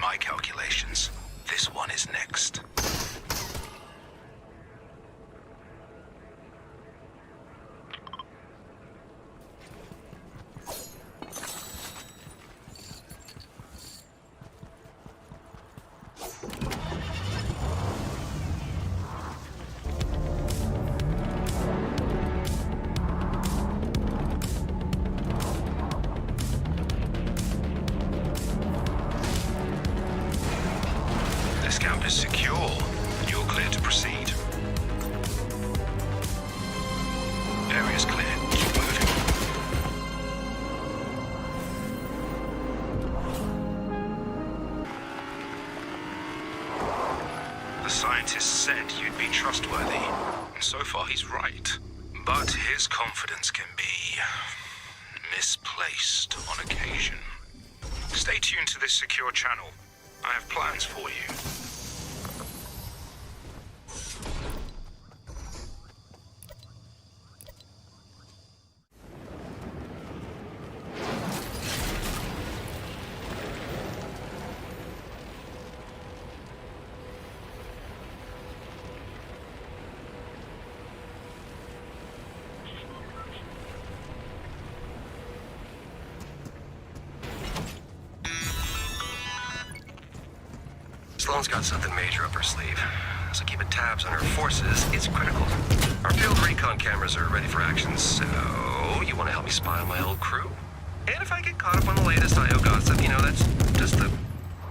my calculations, this one is next. This camp is secure. You're clear to proceed. Area's clear. Keep moving. The scientist said you'd be trustworthy, and so far he's right. But his confidence can be misplaced on occasion. Stay tuned to this secure channel. I have plans for you. Sloane's got something major up her sleeve, so keeping tabs on her forces is critical. Our field recon cameras are ready for action, so you want to help me spy on my old crew? And if I get caught up on the latest IO gossip, you know, that's just the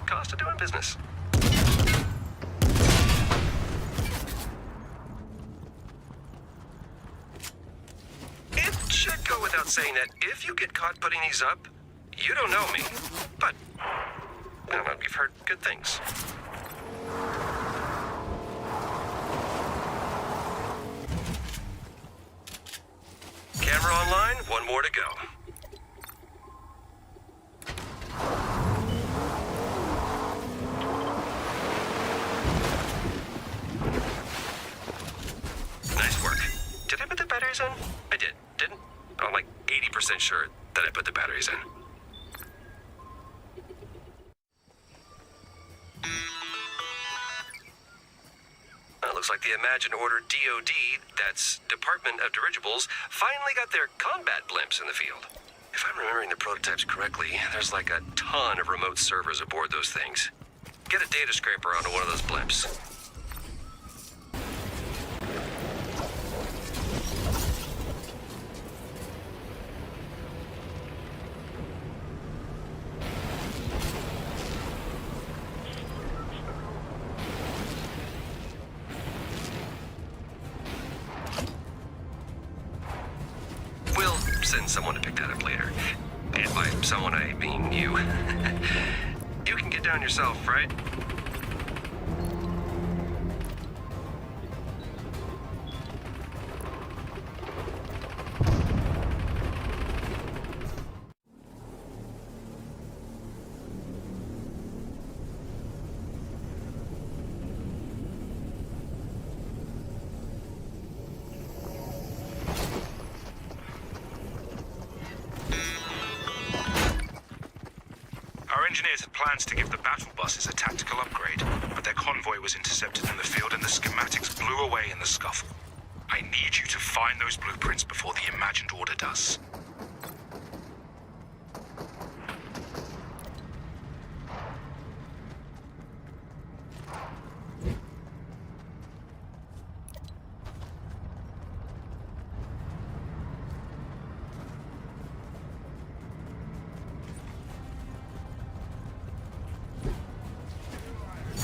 cost of doing business. It should go without saying that if you get caught putting these up, you don't know me, but I don't know, you've heard good things. Camera online, one more to go. Nice work. Did I put the batteries in? I did, didn't? I'm like 80% sure that I put the batteries in. Looks like the Imagine Order DOD, that's Department of Dirigibles, finally got their combat blimps in the field. If I'm remembering the prototypes correctly, there's like a ton of remote servers aboard those things. Get a data scraper onto one of those blimps. Send someone to pick that up later. And by someone, I mean you. You can get down yourself, right? Our engineers had plans to give the battle buses a tactical upgrade, but their convoy was intercepted in the field and the schematics blew away in the scuffle. I need you to find those blueprints before the Imagined Order does.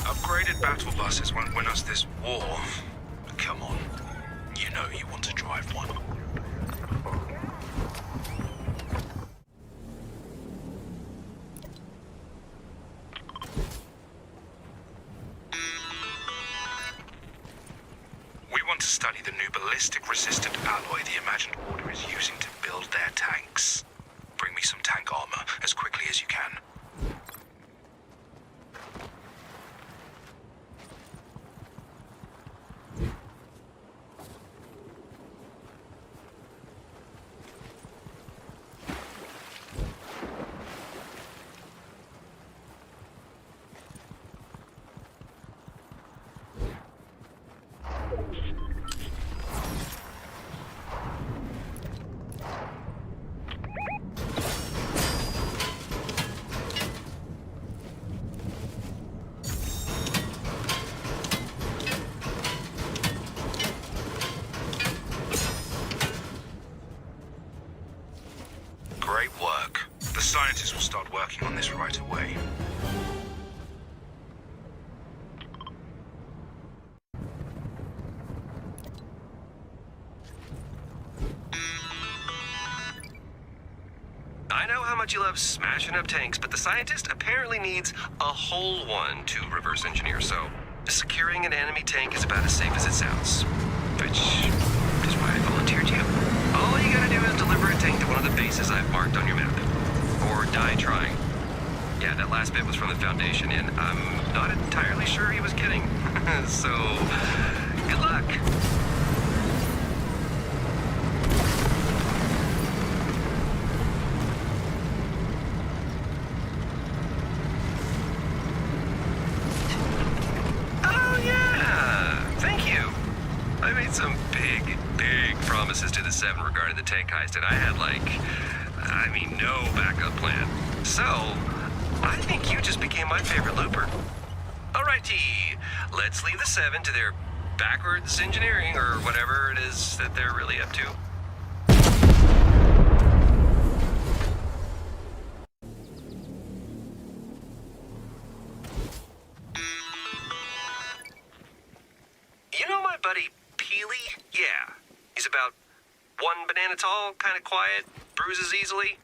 Upgraded battle buses won't win us this war. Come on. You know you want to drive one. We want to study the new ballistic-resistant alloy the Imagined Order is using to build their tanks. Bring me some tank armor as quickly as you can. Great work. The scientists will start working on this right away. I know how much you love smashing up tanks, but the scientist apparently needs a whole one to reverse engineer, so securing an enemy tank is about as safe as it sounds. Which is why I volunteered you. All you gotta do is deliver a tank to one of the bases I've marked on your map. Or die trying. Yeah, that last bit was from the Foundation, and I'm not entirely sure he was kidding. So, good luck. Oh, yeah. Thank you. I made some big promises to the Seven regarding the tank heist, and I had, no backup plan. So, I think you just became my favorite looper. Alrighty, let's leave the Seven to their backwards engineering, or whatever it is that they're really up to. You know my buddy Peely? Yeah. He's about 1 banana tall, kind of quiet, bruises easily.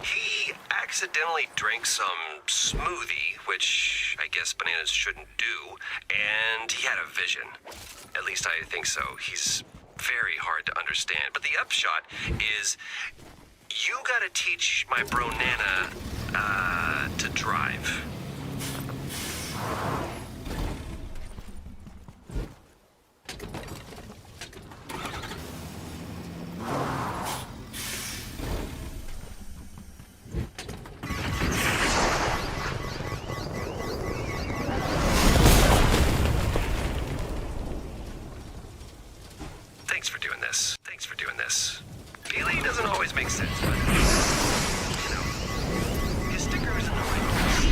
He accidentally drank some smoothie, which I guess bananas shouldn't do, and he had a vision. At least I think so. He's very hard to understand. But the upshot is, you gotta teach my bro Nana, to drive. Thanks for doing this. Peely doesn't always make sense, but, his sticker is in the right place.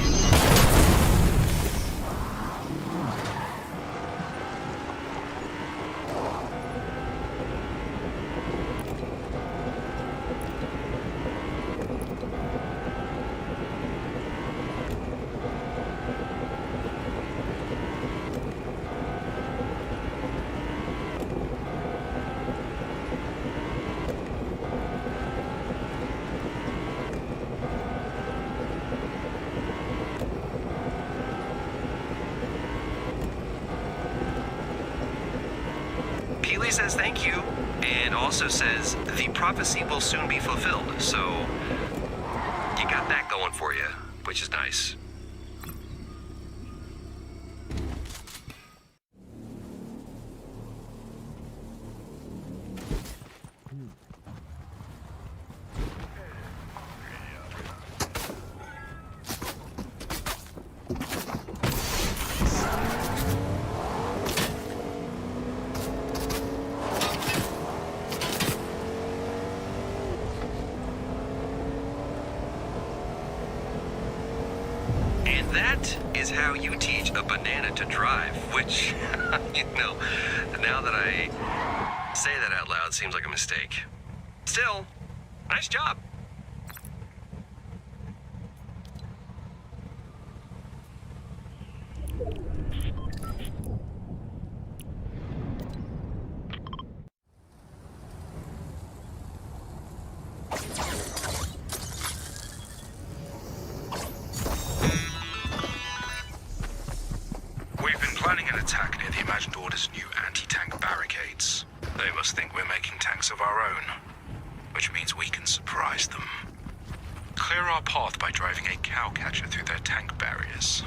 Peely says thank you, and also says the prophecy will soon be fulfilled, so you got that going for you, which is nice. And that is how you teach a banana to drive, which, now that I say that out loud seems like a mistake. Still, nice job. Planning an attack near the Imagined Order's new anti-tank barricades. They must think we're making tanks of our own, which means we can surprise them. Clear our path by driving a cowcatcher through their tank barriers.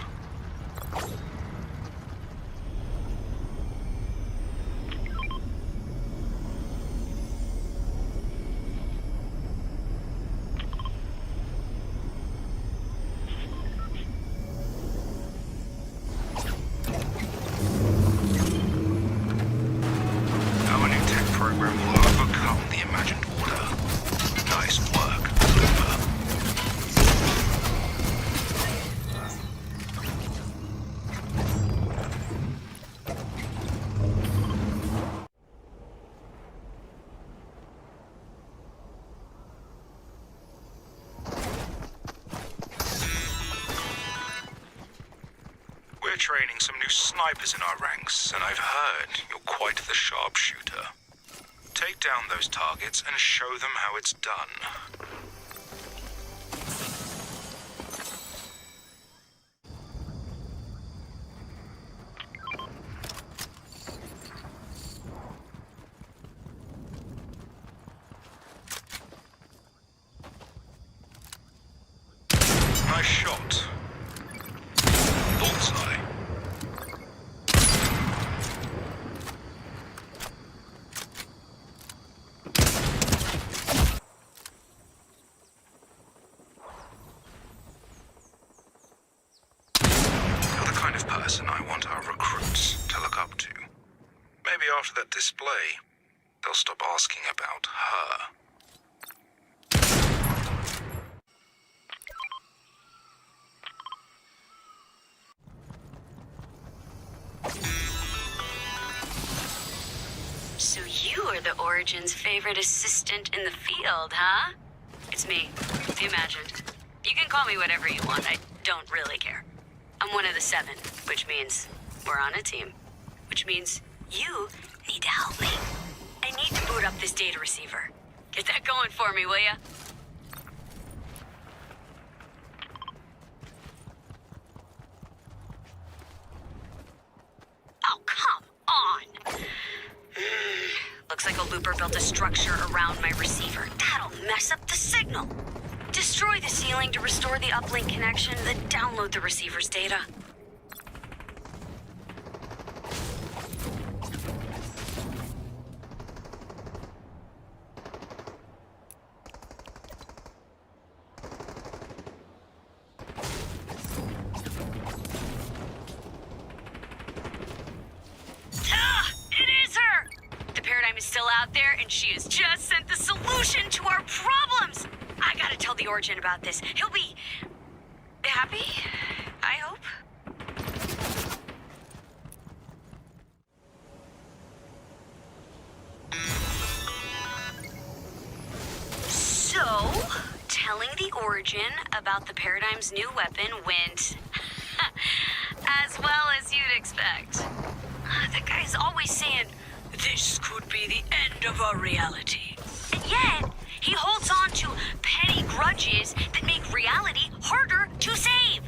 Program will overcome the Imagined Order. Nice work, Looper. training some new snipers in our ranks, and I've heard you're quite the sharpshooter. Take down those targets and show them how it's done. Nice shot. Bullseye. You're the kind of person I want our recruits to look up to. Maybe after that display, they'll stop asking about her. So you are the Origin's favorite assistant in the field, huh? It's me, the Imagined. You can call me whatever you want, I don't really care. I'm one of the 7, which means we're on a team. Which means you need to help me. I need to boot up this data receiver. Get that going for me, will ya? Oh, come on! Looks like a looper built a structure around my receiver. That'll mess up the signal. Destroy the ceiling to restore the uplink connection, then download the receiver's data. Is still out there, and she has just sent the solution to our problems. I gotta tell the Origin about this. He'll be happy, I hope. So, telling the Origin about the Paradigm's new weapon went as well as you'd expect. The guy's always saying, "This could be the end of our reality." And yet, he holds on to petty grudges that make reality harder to save.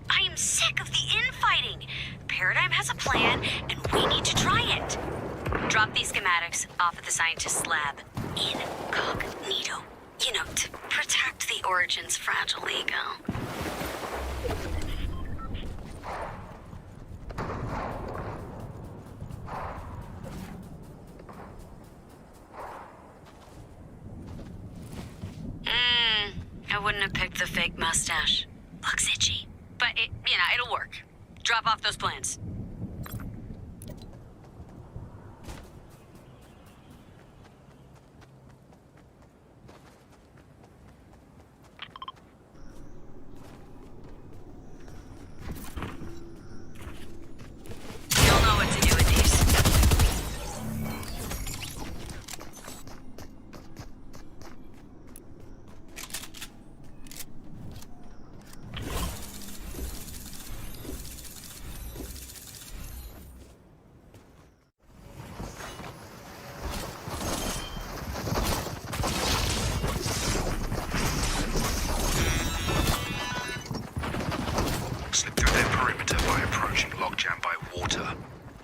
I am sick of the infighting. Paradigm has a plan, and we need to try it. Drop these schematics off at the scientist's lab. Incognito. You know, to protect the Origin's fragile ego. I wouldn't have picked the fake mustache. Looks itchy. But, it'll work. Drop off those plans. You'll know what to do with these.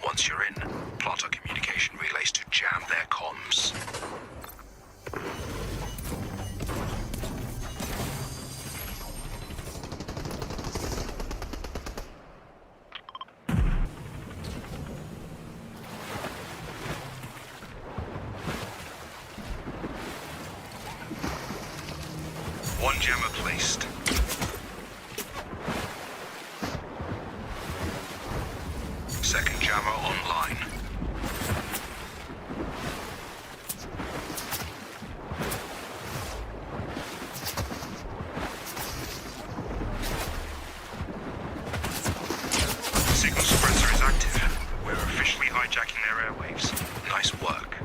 Once you're in, plot our communication relays to jam their comms. One jammer placed. Second jammer online. Signal suppressor is active. We're officially hijacking their airwaves. Nice work.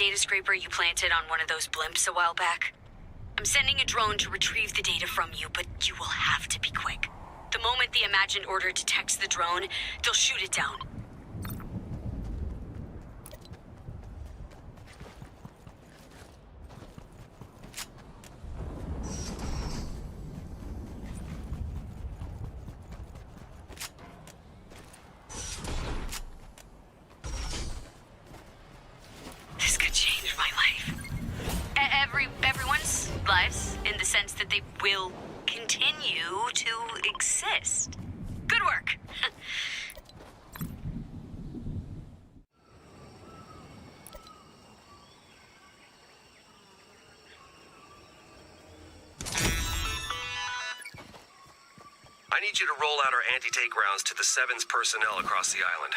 data scraper you planted on one of those blimps a while back? I'm sending a drone to retrieve the data from you, but you will have to be quick. The moment the Imagined Order detects the drone, they'll shoot it down. This could change my life. Everyone's lives, in the sense that they will continue to exist. Good work. I need you to roll out our anti-take rounds to the Seven's personnel across the island.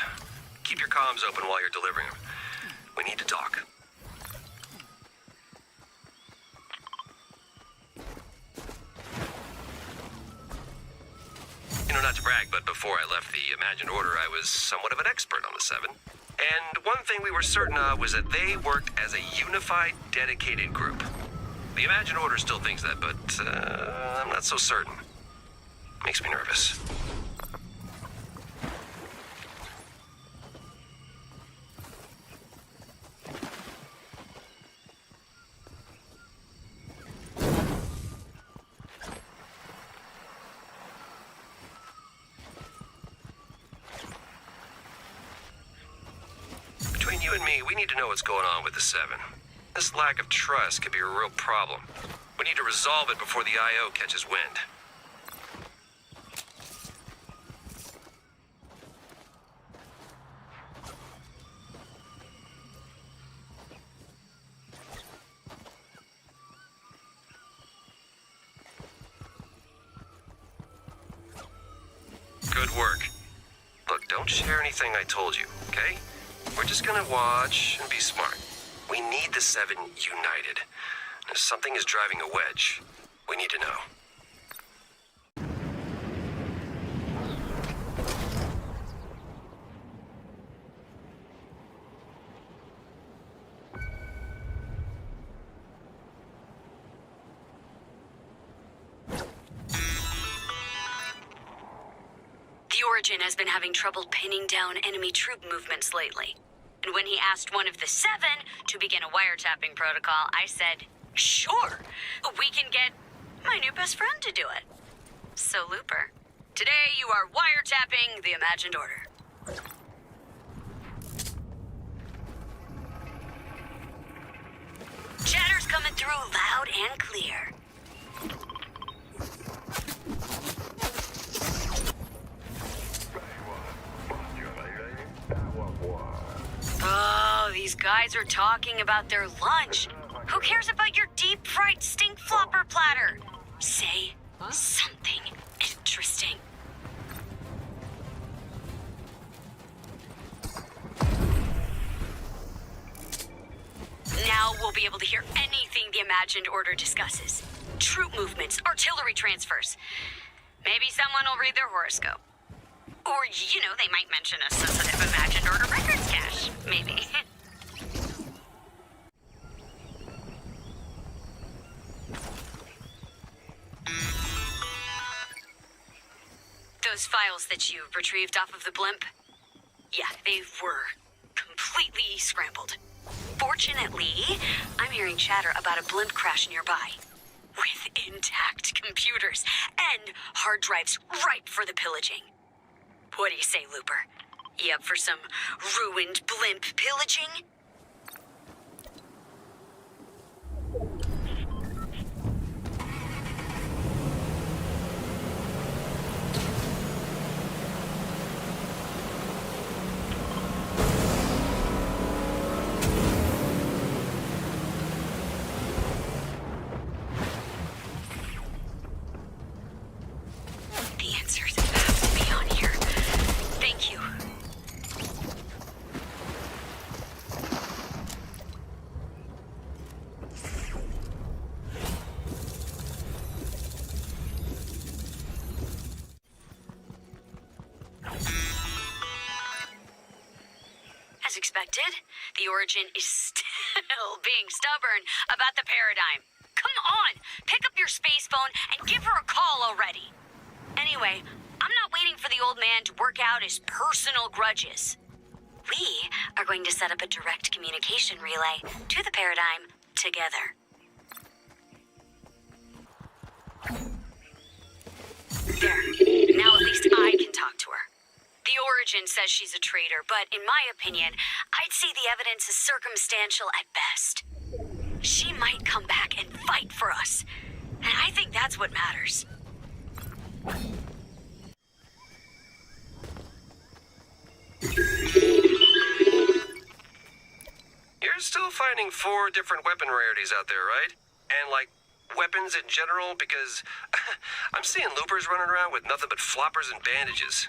Keep your comms open while you're delivering them. We need to talk. You know, not to brag, but before I left the Imagined Order, I was somewhat of an expert on the Seven. And one thing we were certain of was that they worked as a unified, dedicated group. The Imagined Order still thinks that, but I'm not so certain. Makes me nervous. Between you and me, we need to know what's going on with the Seven. This lack of trust could be a real problem. We need to resolve it before the I.O. catches wind. Good work. Look, don't share anything I told you, okay? We're just gonna watch and be smart. We need the Seven united. If something is driving a wedge, we need to know. The Origin has been having trouble pinning down enemy troop movements lately. And when he asked one of the Seven to begin a wiretapping protocol, I said, sure, we can get my new best friend to do it. So, Looper, today you are wiretapping the Imagined Order. Chatter's coming through loud and clear. Oh, these guys are talking about their lunch. Who cares about your deep-fried stink flopper platter? Say something interesting. Now we'll be able to hear anything the Imagined Order discusses. Troop movements, artillery transfers. Maybe someone will read their horoscope. Or, you know, they might mention a sensitive Imagined Order records cache. Maybe. Those files that you retrieved off of the blimp? Yeah, they were completely scrambled. Fortunately, I'm hearing chatter about a blimp crash nearby. With intact computers and hard drives ripe for the pillaging. What do you say, Looper? You up for some ruined blimp pillaging? The answers have to be on here. Thank you. As expected, the Origin is being stubborn about the paradigm. Come on, pick up your space phone and give her a call already. Anyway, I'm not waiting for the old man to work out his personal grudges. We are going to set up a direct communication relay to the paradigm together. There. Now at least I can talk to her. The Origin says she's a traitor, but in my opinion, I'd say the evidence is circumstantial at best. She might come back and fight for us, and I think that's what matters. You're still finding 4 different weapon rarities out there, right? And, like, weapons in general? Because I'm seeing loopers running around with nothing but floppers and bandages.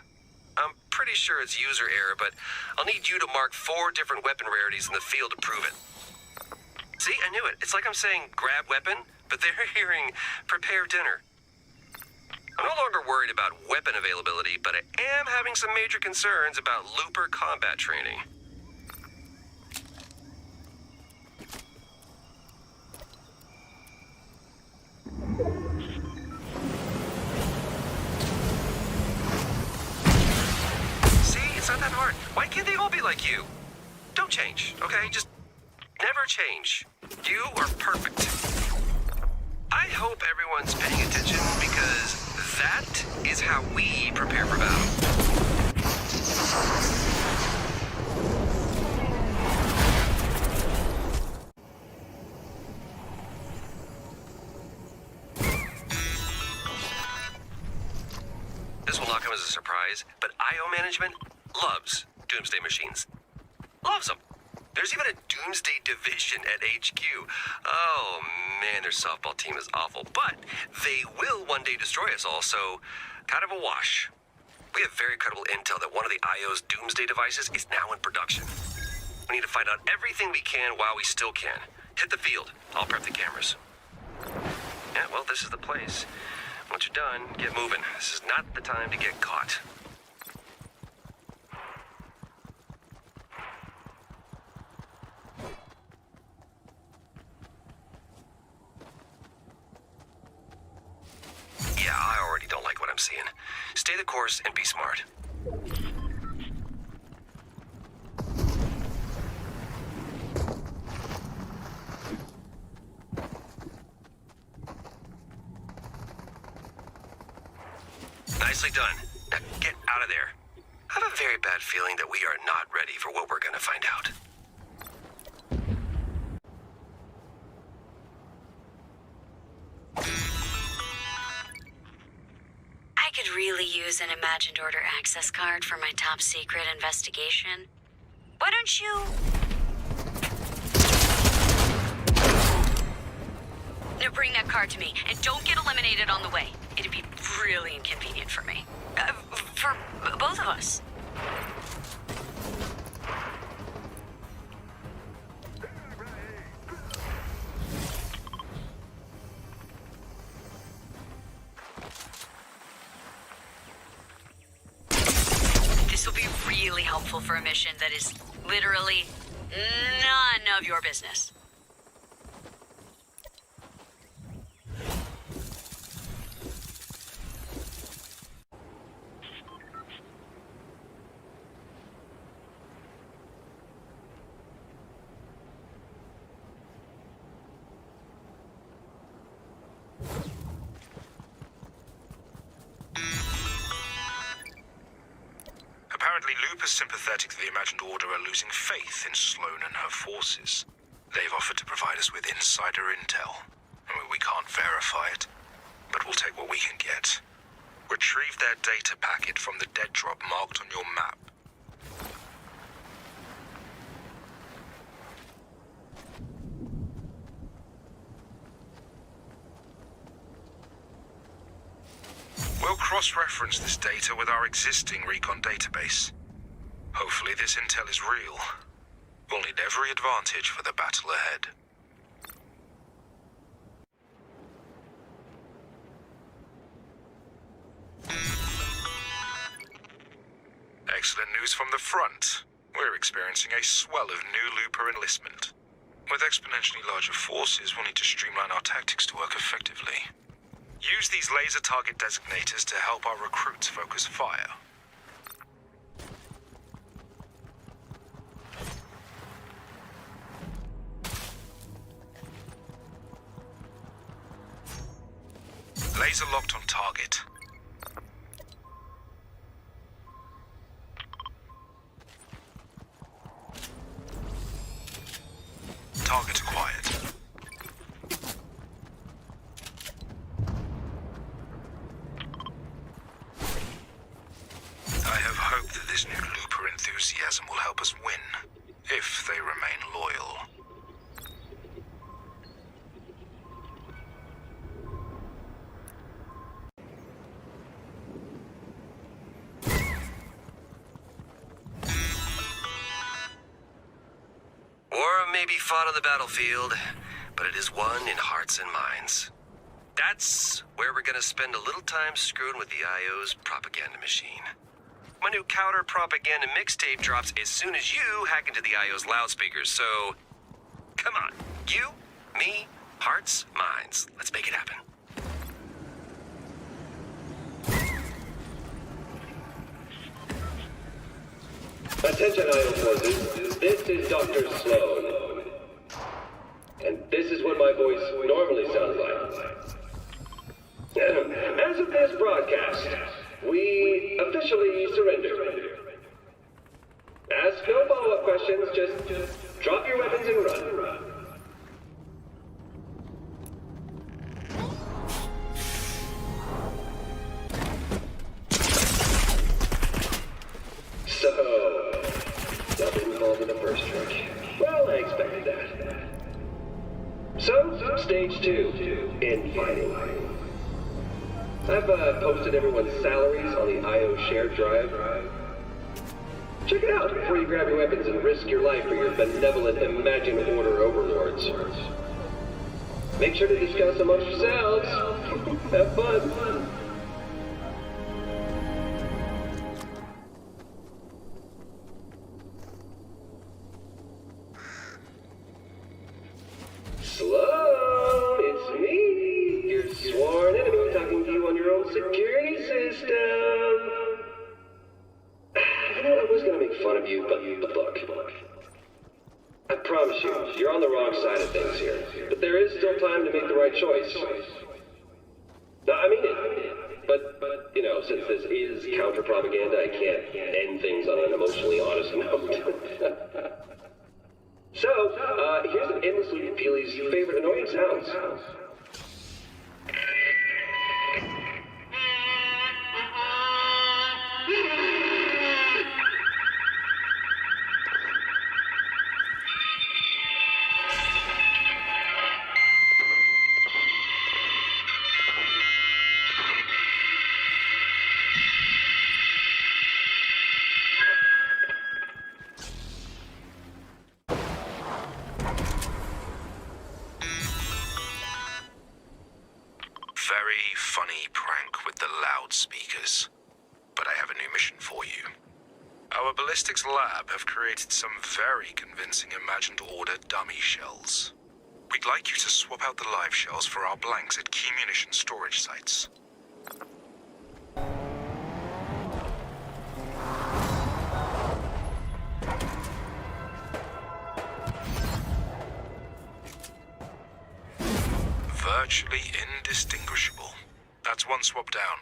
I'm pretty sure it's user error, but I'll need you to mark 4 different weapon rarities in the field to prove it. See, I knew it. It's like I'm saying grab weapon, but they're hearing prepare dinner. I'm no longer worried about weapon availability, but I am having some major concerns about looper combat training. It's not that hard. Why can't they all be like you? Don't change, okay? Just never change. You are perfect. I hope everyone's paying attention because that is how we prepare for battle. This will not come as a surprise, but IO management loves Doomsday machines. Loves them. There's even a Doomsday division at HQ. Oh man, their softball team is awful, but they will one day destroy us all, so kind of a wash. We have very credible intel that one of the IO's Doomsday devices is now in production. We need to find out everything we can while we still can. Hit the field. I'll prep the cameras. Yeah, well, this is the place. Once you're done, get moving. This is not the time to get caught. Yeah, I already don't like what I'm seeing. Stay the course and be smart. Nicely done. Now get out of there. I have a very bad feeling that we are not ready for what we're gonna find out. I could really use an Imagined Order access card for my top secret investigation. Why don't you... No, bring that card to me, and don't get eliminated on the way. It'd be really inconvenient for me. For both of us. This will be really helpful for a mission that is literally none of your business. Apparently, Loopers sympathetic to the Imagined Order are losing faith in Sloan and her forces. They've offered to provide us with insider intel. I mean, we can't verify it, but we'll take what we can get. Retrieve their data packet from the dead drop marked on your map. We'll cross-reference this data with our existing recon database. Hopefully this intel is real. We'll need every advantage for the battle ahead. Excellent news from the front. We're experiencing a swell of new Looper enlistment. With exponentially larger forces, we'll need to streamline our tactics to work effectively. Use these laser target designators to help our recruits focus fire. Laser locked on target. Target acquired. I have hope that this new Looper enthusiasm will help us win, if they remain loyal. War may be fought on the battlefield, but it is won in hearts and minds. That's where we're gonna spend a little time screwing with the IO's propaganda machine. My new counter-propaganda mixtape drops as soon as you hack into the IO's loudspeakers, so... Come on, you, me, hearts, minds. Let's make it happen. Attention, IO forces. This is Dr. Sloan. And this is what my voice normally sounds like. As of this broadcast, we officially surrender. Ask no follow-up questions, just drop your weapons and run. So, nothing involved in the first trick. Well, I expected that. So, stage 2, infighting. I've posted everyone's salaries on the IO shared drive. Check it out before you grab your weapons and risk your life for your benevolent Imagine Order overlords. Make sure to discuss amongst yourselves. Have fun. Sloan, it's me, your sworn enemy talking to you on your own security system. You know, I was gonna make fun of you, but look. I promise you, you're on the wrong side of things here. But there is still time to make the right choice. No, I mean it. But you know, since this is counter-propaganda, I can't end things on an emotionally honest note. So, here's an endless loop of Peely's favorite annoying sounds. Very funny prank with the loudspeakers. But I have a new mission for you. Our ballistics lab have created some very convincing imagined order dummy shells. We'd like you to swap out the live shells for our blanks at key munition storage sites. Virtually indistinguishable. That's one swap down.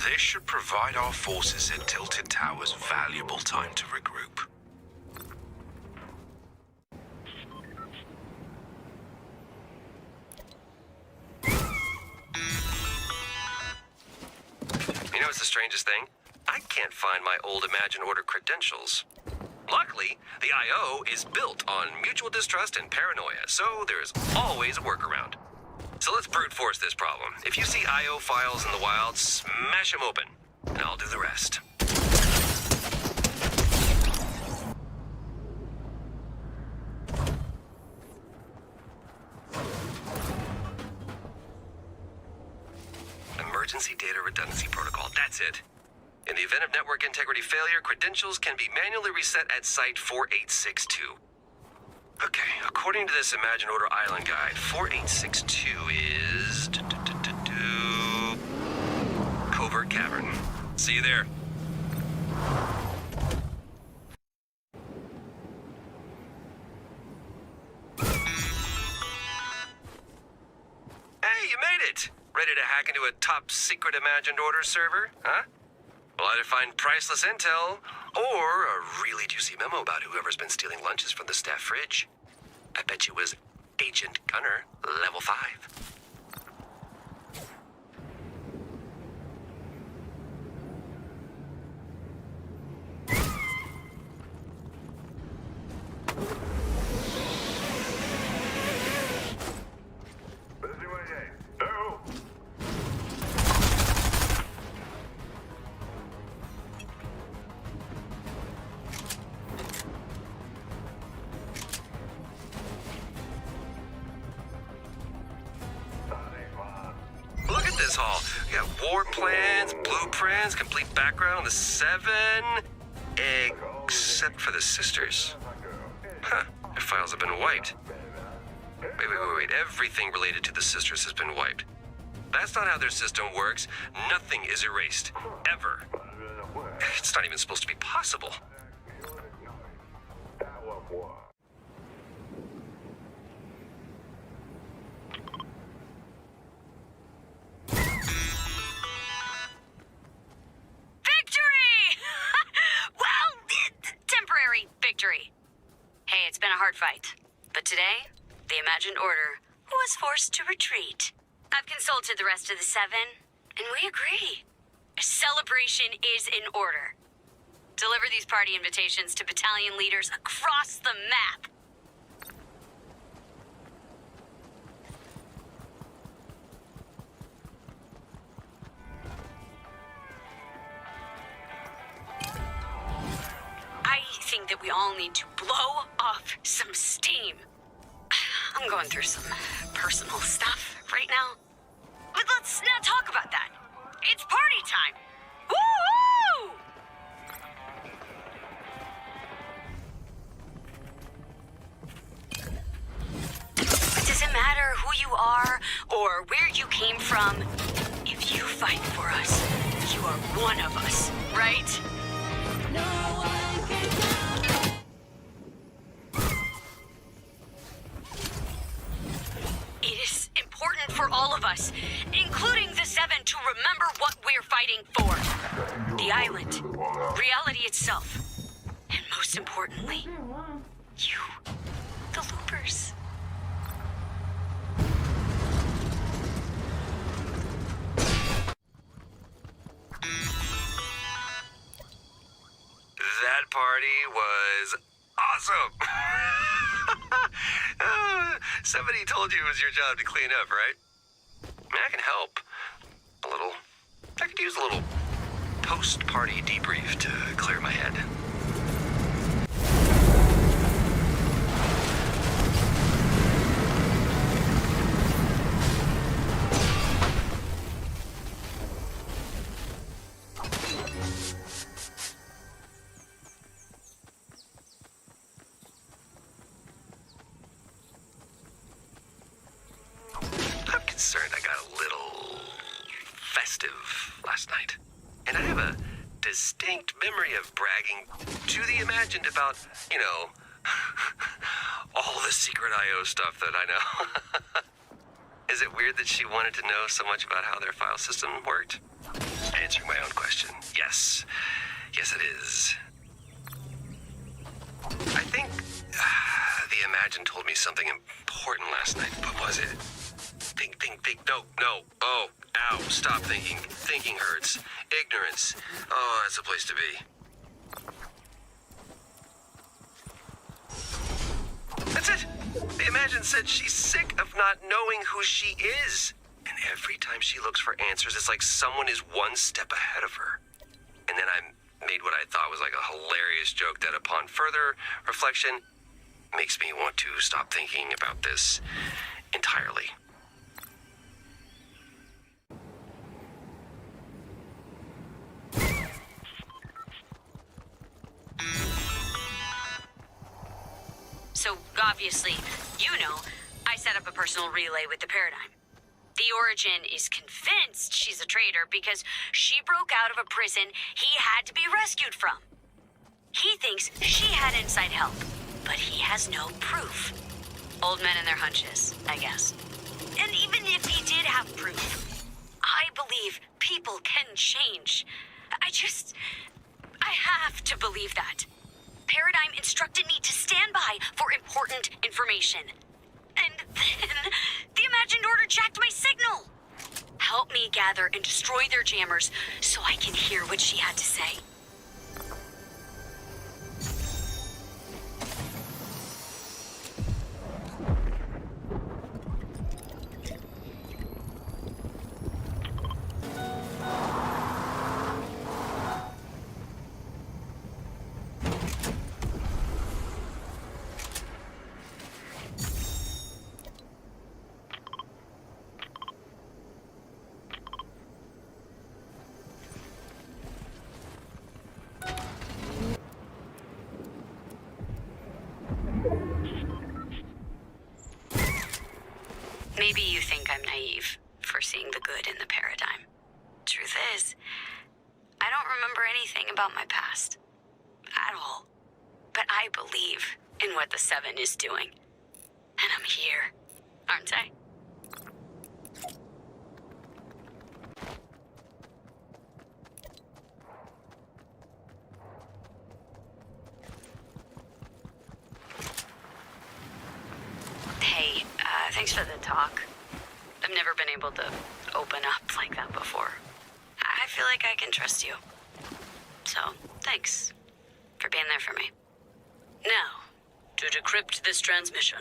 This should provide our forces at Tilted Towers valuable time to regroup. You know what's the strangest thing? I can't find my old Imagine Order credentials. Luckily, the IO is built on mutual distrust and paranoia, so there's always a workaround. So let's brute force this problem. If you see IO files in the wild, smash them open, and I'll do the rest. redundancy protocol. That's it. In the event of network integrity failure, credentials can be manually reset at Site 4862. Okay, according to this Imagine Order Island Guide, 4862 is... Covert Cavern. See you there. Hey, you made it! Ready to hack into a top-secret Imagined Order server, huh? Well, either find priceless intel, or a really juicy memo about whoever's been stealing lunches from the staff fridge. I bet you it was Agent Gunner, level 5. Look at this hall. We got war plans, blueprints, complete background on the 7, except for the sisters. Huh, their files have been wiped. Wait. Everything related to the sisters has been wiped. That's not how their system works. Nothing is erased. Ever. It's not even supposed to be possible. Victory. Hey, it's been a hard fight. But today, the Imagined Order was forced to retreat. I've consulted the rest of the 7, and we agree. A celebration is in order. Deliver these party invitations to battalion leaders across the map. I think that we all need to blow off some steam. I'm going through some personal stuff right now. But let's not talk about that. It's party time. Woo-hoo! It doesn't matter who you are or where you came from. If you fight for us, you are one of us, right? It is important for all of us, including the 7, to remember what we're fighting for. The island, reality itself, and most importantly, you, the loopers. That party was awesome. Somebody told you it was your job to clean up, right? I can help. A little. I could use a little post-party debrief to clear my head. Concerned I got a little festive last night. And I have a distinct memory of bragging to the Imagined about, all the secret I.O. stuff that I know. Is it weird that she wanted to know so much about how their file system worked? Answering my own question, yes. Yes, it is. I think the Imagined told me something important last night. What was it? Think. No. Oh, ow, stop thinking. Thinking hurts. Ignorance. Oh, that's a place to be. That's it. The Imagine said she's sick of not knowing who she is. And every time she looks for answers, it's like someone is one step ahead of her. And then I made what I thought was like a hilarious joke that upon further reflection makes me want to stop thinking about this entirely. So obviously, I set up a personal relay with the Paradigm. The Origin is convinced she's a traitor because she broke out of a prison he had to be rescued from. He thinks she had inside help, but he has no proof. Old men and their hunches, I guess. And even if he did have proof, I believe people can change. I have to believe that. Paradigm instructed me to stand by for important information. And then the imagined order jacked my signal. Help me gather and destroy their jammers so I can hear what she had to say. Maybe you think I'm naive for seeing the good in the Paradigm. Truth is, I don't remember anything about my past. At all. But I believe in what the Seven is doing. And I'm here, aren't I? Hey, thanks for the talk. I've never been able to open up like that before. I feel like I can trust you. So, thanks for being there for me. Now, to decrypt this transmission.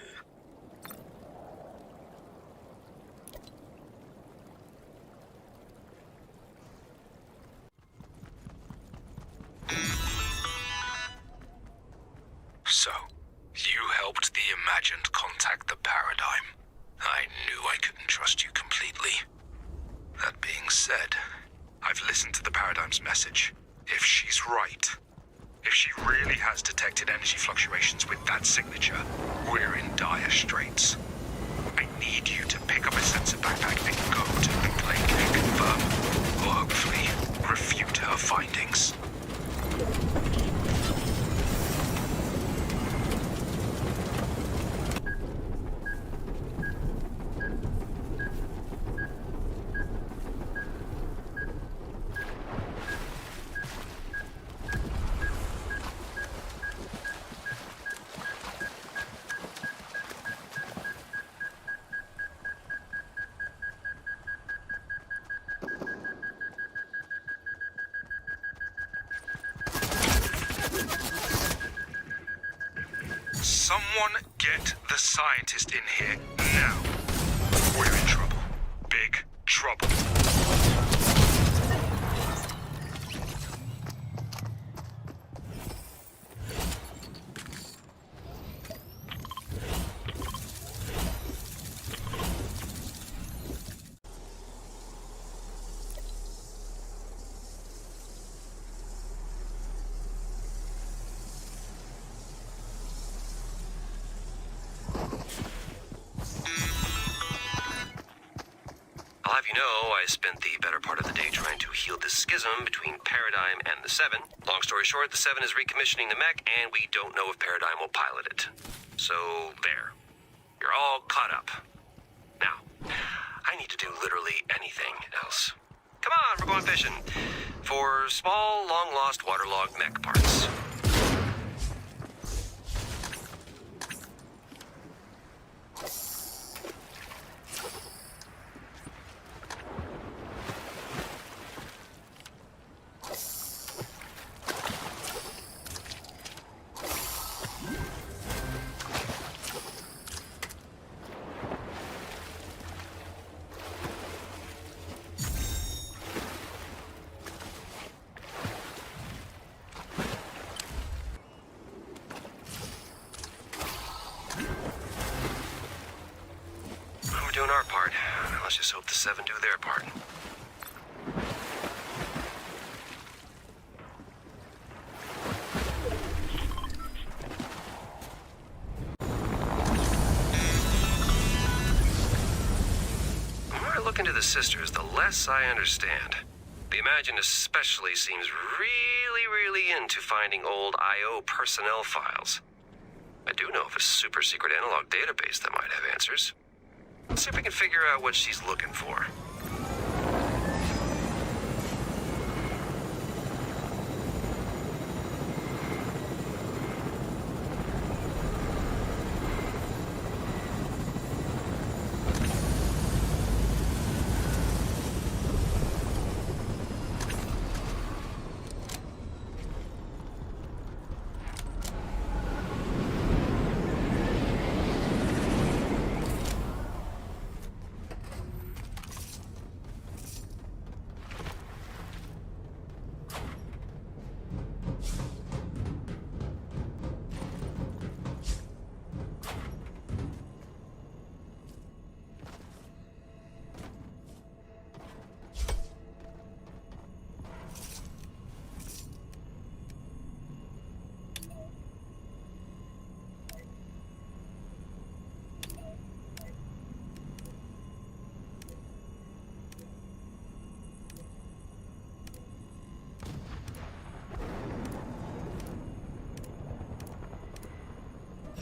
So, you helped the Imagined contact the Paradigm. I knew I couldn't trust you completely. That being said, I've listened to the Paradigm's message. If she's right, if she really has detected energy fluctuations with that signature, we're in dire straits. I need you to pick up a sensor backpack and go to the link and confirm, or hopefully, refute her findings. Someone get the scientist in here now. We're in trouble. Big trouble. I'll have you know, I spent the better part of the day trying to heal this schism between Paradigm and the Seven. Long story short, the Seven is recommissioning the mech, and we don't know if Paradigm will pilot it. So, there. You're all caught up. Now, I need to do literally anything else. Come on, we're going fishing. For small, long-lost, waterlogged mech parts. We're doing our part. Let's just hope the Seven do their part. look into the sisters, the less I understand. The Imagine especially seems really into finding old I.O. personnel files. I do know of a super secret analog database that might have answers. Let's see if we can figure out what she's looking for.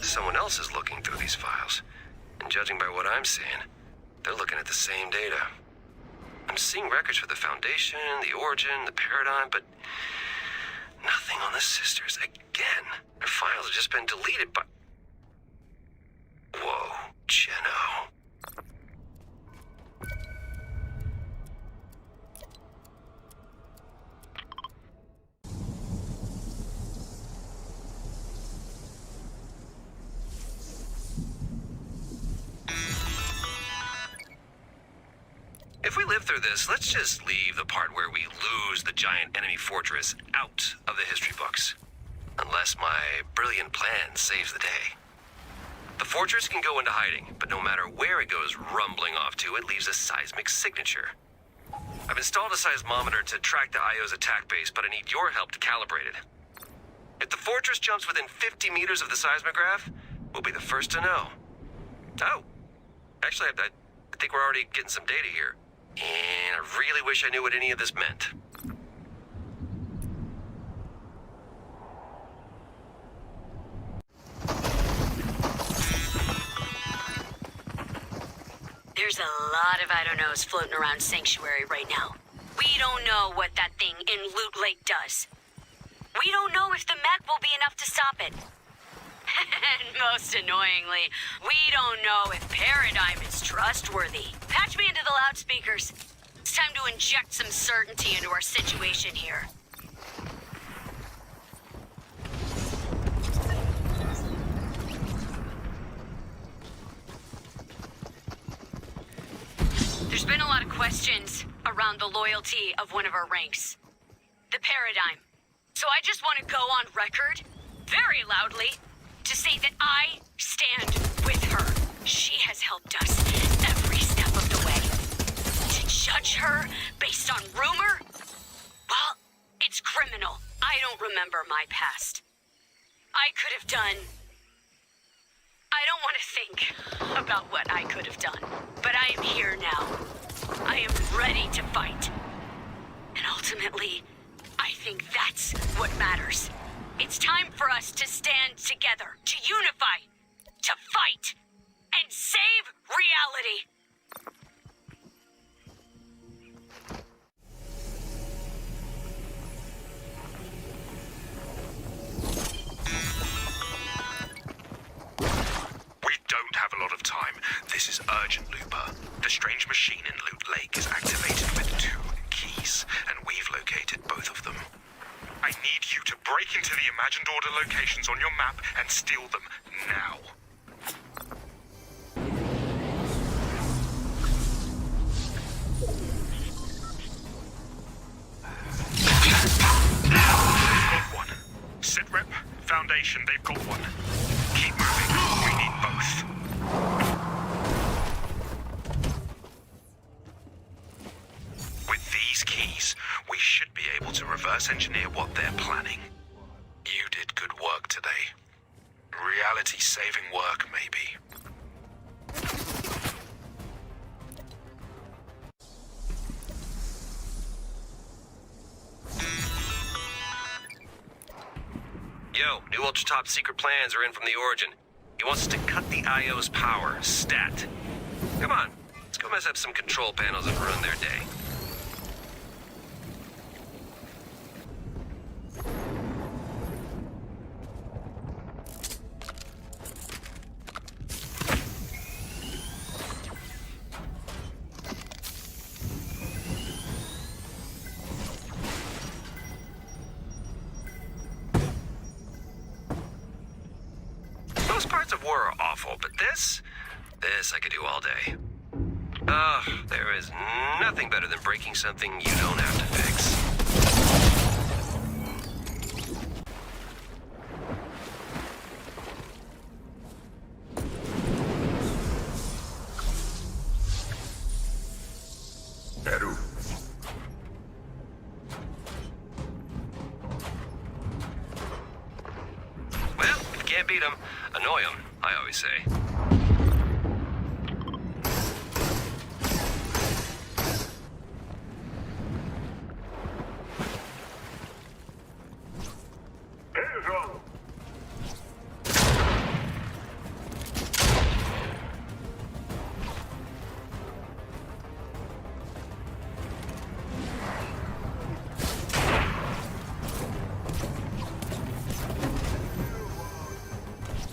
Someone else is looking through these files, and judging by what I'm seeing, they're looking at the same data. I'm seeing records for the Foundation, the Origin, the Paradigm, but nothing on the sisters again. Their files have just been deleted by... Whoa, Jenno. If we live through this, let's just leave the part where we lose the giant enemy fortress out of the history books. Unless my brilliant plan saves the day. The fortress can go into hiding, but no matter where it goes rumbling off to, it leaves a seismic signature. I've installed a seismometer to track the IO's attack base, but I need your help to calibrate it. If the fortress jumps within 50 meters of the seismograph, we'll be the first to know. Oh, actually, I think we're already getting some data here. And I really wish I knew what any of this meant. There's a lot of I don't knows floating around Sanctuary right now. We don't know what that thing in Loot Lake does. We don't know if the mech will be enough to stop it. And most annoyingly, we don't know if Paradigm is trustworthy. Patch me into the loudspeakers. It's time to inject some certainty into our situation here. There's been a lot of questions around the loyalty of one of our ranks, the Paradigm. So I just want to go on record, very loudly, to say that I stand with her. She has helped us every step of the way. To judge her based on rumor? Well, it's criminal. I don't remember my past. I could have done... I don't want to think about what I could have done. But I am here now. I am ready to fight. And ultimately, I think that's what matters. It's time for us to stand together, to unify, to fight, and save reality. We don't have a lot of time. This is urgent, Looper. The strange machine in Loot Lake is activated with 2 keys, and we've located both of them. I need you to break into the imagined order locations on your map and steal them now. Got one. Sitrep, Foundation, they've got one. Keep moving. We need both. With these keys, we should be able to reverse engineer what they're planning. You did good work today. Reality-saving work, maybe. Yo, new ultra-top secret plans are in from the Origin. He wants us to cut the IO's power, stat. Come on, let's go mess up some control panels and ruin their day. Most parts of war are awful, but this I could do all day. There is nothing better than breaking something you don't have to fix. Peru. Well, if you can't beat them, annoy them, I always say.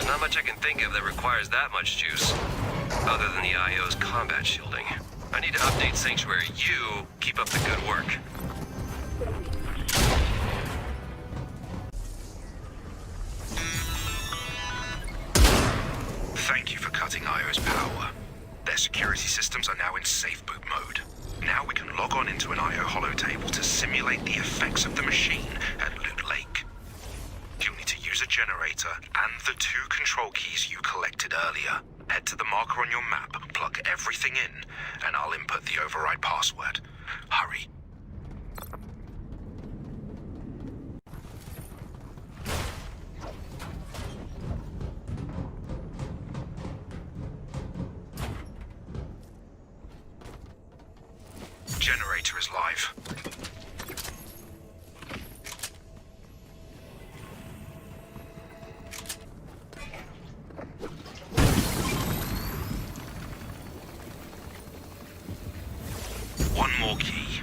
Not much I can think of that requires that much juice, other than the IO's combat shielding. I need to update Sanctuary. You keep up the good work. Thank you for cutting IO's power. Their security systems are now in safe boot mode. Now we can log on into an IO holotable to simulate the effects of the machine at Loot Lake. You'll need to use a generator and the 2 control keys you collected earlier. Head to the marker on your map, plug everything in, and I'll input the override password. Hurry. Generator is live. One more key.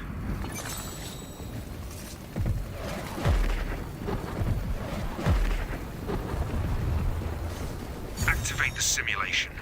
Activate the simulation.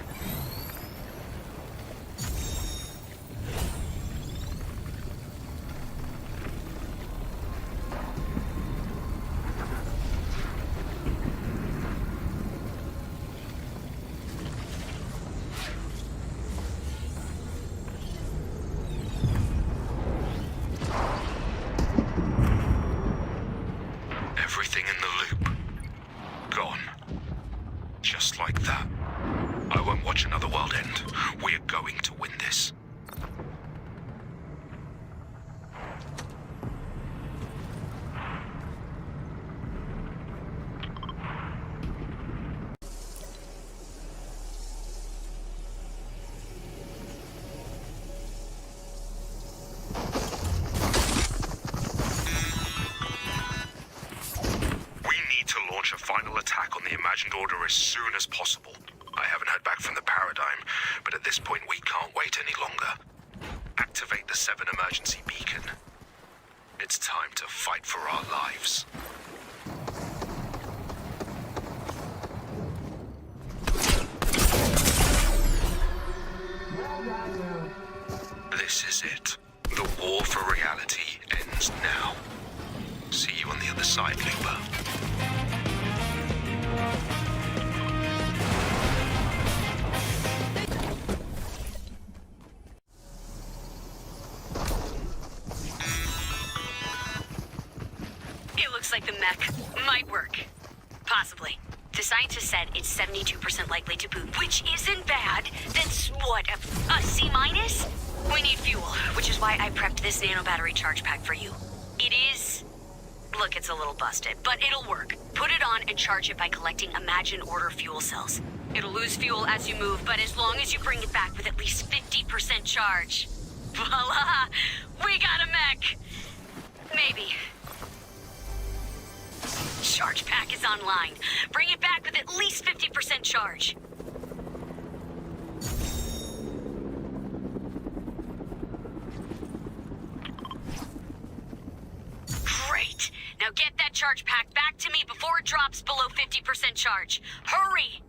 Everything in the loop. Gone. Just like that. I won't watch another world end. We're going to win this. To launch a final attack on the imagined order as soon as possible. I haven't heard back from the Paradigm, but at this point we can't wait any longer. Activate the 7 emergency beacon. It's time to fight for our lives. This is it. The war for reality ends now. See you on the other side, Looper. It looks like the mech might work. Possibly. The scientist said it's 72% likely to boot, which isn't bad. That's what, a C-? We need fuel, which is why I prepped this nano battery charge pack for you. It is... Look, it's a little busted, but it'll work. Put it on and charge it by collecting Imagine Order fuel cells. It'll lose fuel as you move, but as long as you bring it back with at least 50% charge. Voila! We got a mech! Maybe. Charge pack is online. Bring it back with at least 50% charge. Great. Now get that charge pack back to me before it drops below 50% charge. Hurry!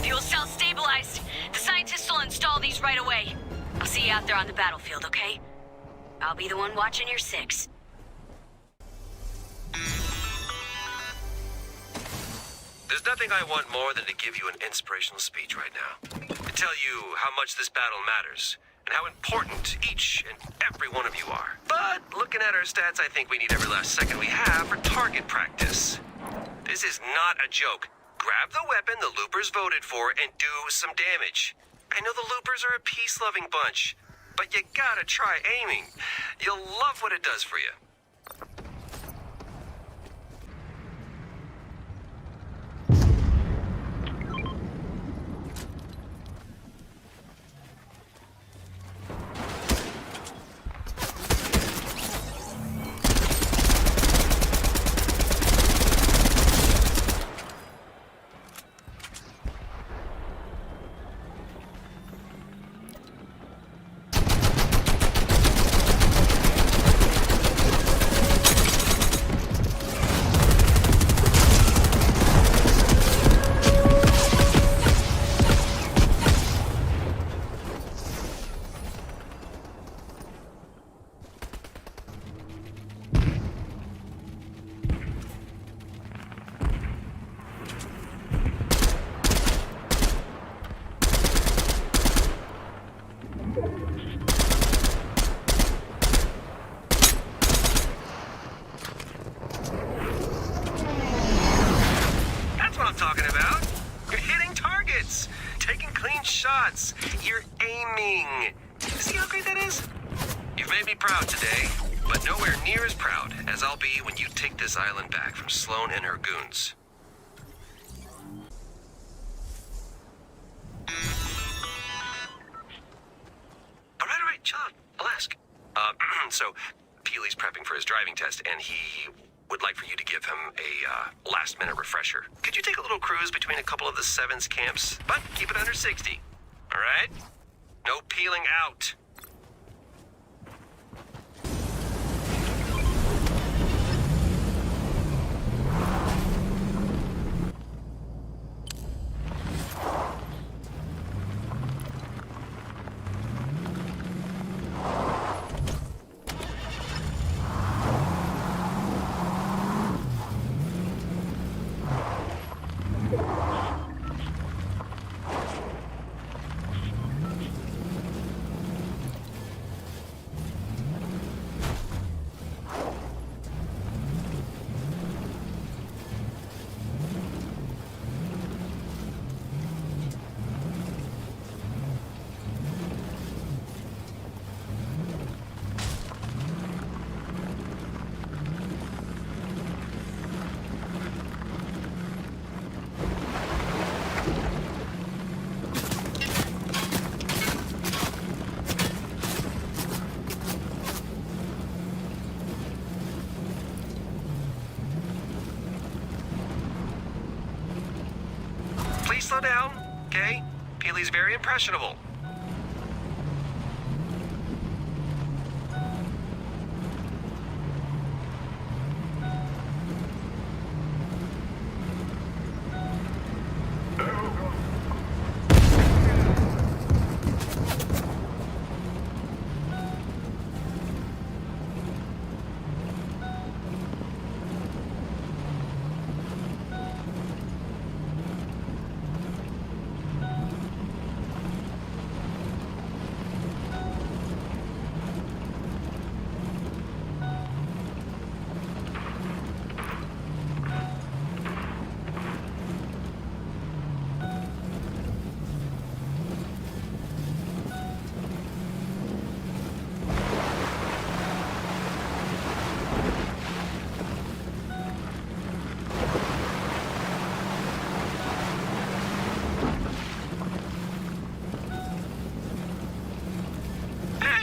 Fuel cell stabilized. The scientists will install these right away. I'll see you out there on the battlefield, okay? I'll be the one watching your six. There's nothing I want more than to give you an inspirational speech right now. To tell you how much this battle matters, and how important each and every one of you are. But looking at our stats, I think we need every last second we have for target practice. This is not a joke. Grab the weapon the loopers voted for and do some damage. I know the loopers are a peace-loving bunch, but you gotta try aiming. You'll love what it does for you. shots. You're aiming. See how great that is? You've made me proud today, but nowhere near as proud as I'll be when you take this island back from Sloane and her goons. All right, chill out. I'll ask. So, Peely's prepping for his driving test, and he would like for you to give him a last-minute refresher. Could you take a little cruise between a couple of the Sevens camps, but keep it under 60, all right? No peeling out. Please slow down, okay? Peely's very impressionable.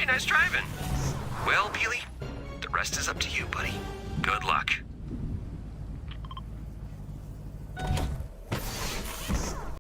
nice driving. Well, Peely, the rest is up to you, buddy. Good luck.